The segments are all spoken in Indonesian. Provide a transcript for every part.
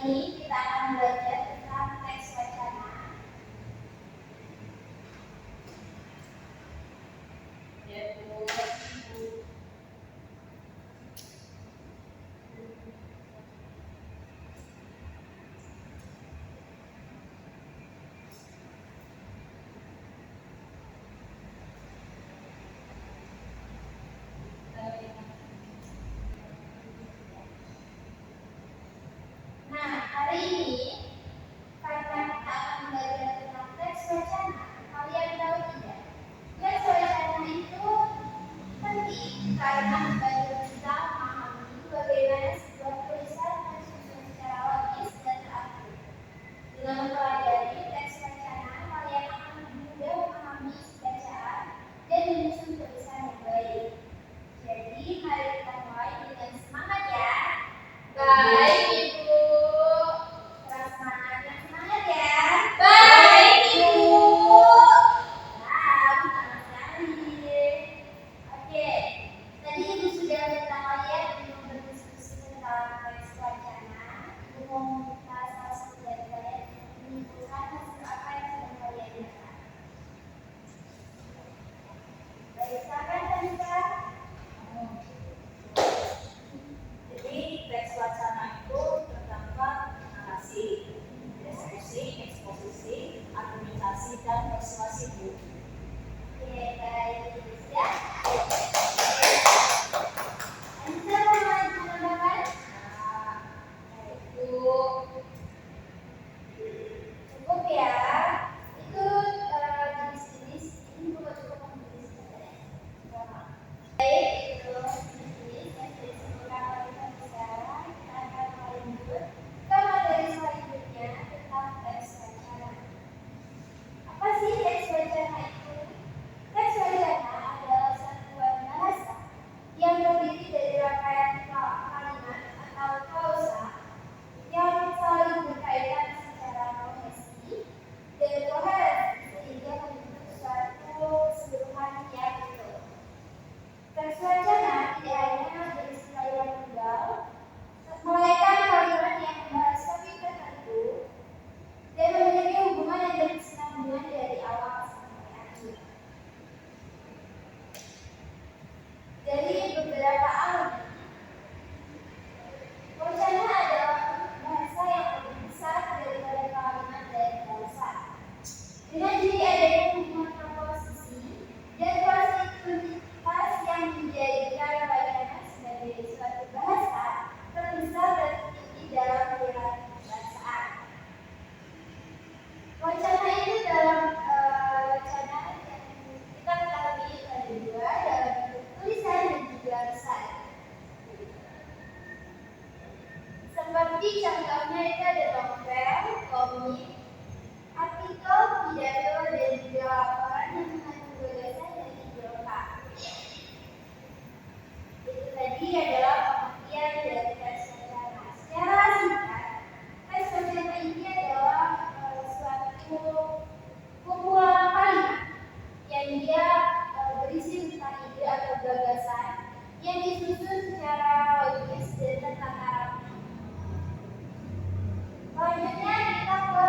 ini kita akan belajar tentang teks wacana. Nah, hari ini karena kita akan belajar tentang teks wacana, kalian tahu tidak? Teks wacana itu penting karena membantu kita memahami bagaimana sebuah tulisan tersusun secara logis dan teratur. Dengan mempelajari teks wacana, kalian akan lebih mudah memahami bacaan dan menyusun tulisan yang baik. Jadi, mari kita mulai dengan semangat ya. Baik, Ibu. Keras semangat, yang semangat ya. Baik, Ibu. Nah, semangat sekali. Oke, tadi Ibu sudah minta kalian untuk berdiskusi tentang teks wacana. Ibu mau minta salah satu dari kalian menyimpulkan hasil apa yang sudah kalian lihat. Baik, silakan Tanita. Jadi teks wacana itu terdapat narasi, deskripsi, eksposisi, argumentasi, dan persuasi. Oke, baik. Sudah? Anissa mau menambahkan? Baik, Bu. Cukup ya. Itu jenis-jenis ini bukan cukup jenis saja. Baik, itu jenis-jenis yang sudah disebutkan oleh Anissa. Kita akan lanjut ke materi selanjutnya tentang teks wacana. Apa sih teks wacana itu? Teks wacana adalah satuan bahasa yang terdiri dari rangkaian kalimat atau klausa yang saling berkaitan secara kohesi dan koherensi sehingga membentuk suatu keseluruhan yang utuh. Teks wacana tidak hanya berisi kalimat tunggal, melainkan kalimat yang membahas topik tertentu dan memiliki hubungan yang berkesinambungan dari awal sampai akhir. Dari beberapa ahli, wacana adalah bahasa yang lebih besar daripada kalimat dan klausa. Dengan jadi adanya hubungan proposisi dan konstitutivitas yang menjadikan wacana sebagai suatu bahasa terbesar dan tertinggi dalam wilayah kebahasaan. Wacana itu dalam wacana yang kita ketahui ada dua, dalam bentuk tulisan dan juga lisan. Seperti contohnya itu ada novel, komik, artikel, pidato, dan juga laporan yang mengandung gagasan dan ide lengkap. Itu tadi adalah pengertian dari teks wacana. Secara singkat, teks wacana ini adalah suatu kumpulan kalimat yang dia berisi tentang ide atau gagasan yang disusun secara logis dan tertata rapi. Selanjutnya kita ke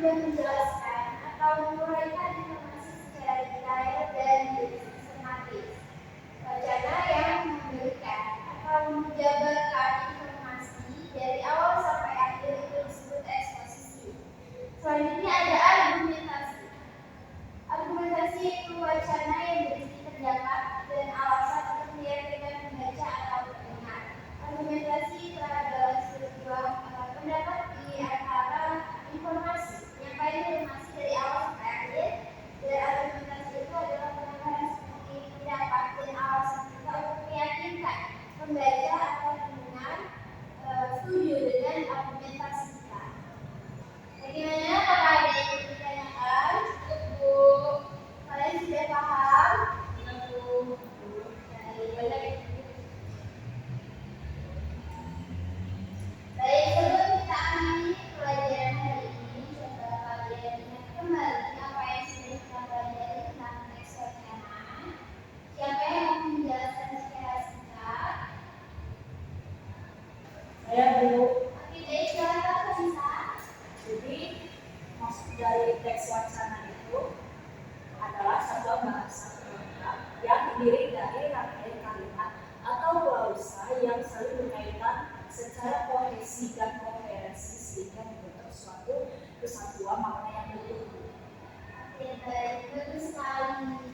juga menjelaskan atau menguraikan informasi secara detail dan sistematis. Wacana yang memberikan atau menjabarkan informasi dari awal sampai akhir itu disebut eksposisi. Selanjutnya ada argumentasi. Argumentasi itu wacana yang berisi pendapat dan alasan untuk meyakinkan membaca atau pendengar. Argumentasi adalah sebuah pendapat di antara informasi, menyampaikan informasi dari awal sampai akhir. Dan argumentasi itu adalah pendapat seperti pendapat dan alasan kita untuk meyakinkan membaca atau pendengar setuju dengan argumentasi kita. Bagaimana? Apakah ada yang ditanyakan? Bu, kalian sudah paham? Baik, sebelum kita akhiri pelajaran hari ini, coba kalian ingat kembali apa yang sudah kita pelajari tentang teks wacana. Siapa yang mau menjelaskan secara singkat? Saya dulu. Oke, baik, silakan bisa. Jadi maksud dari teks wacana itu adalah sebuah bahasa lengkap yang terdiri dari rangkaian kalimat atau klausa yang saling berkaitan secara kohesi dan koherensi sehingga membentuk suatu kesatuan makna yang utuh. Oke, baik, bagus sekali.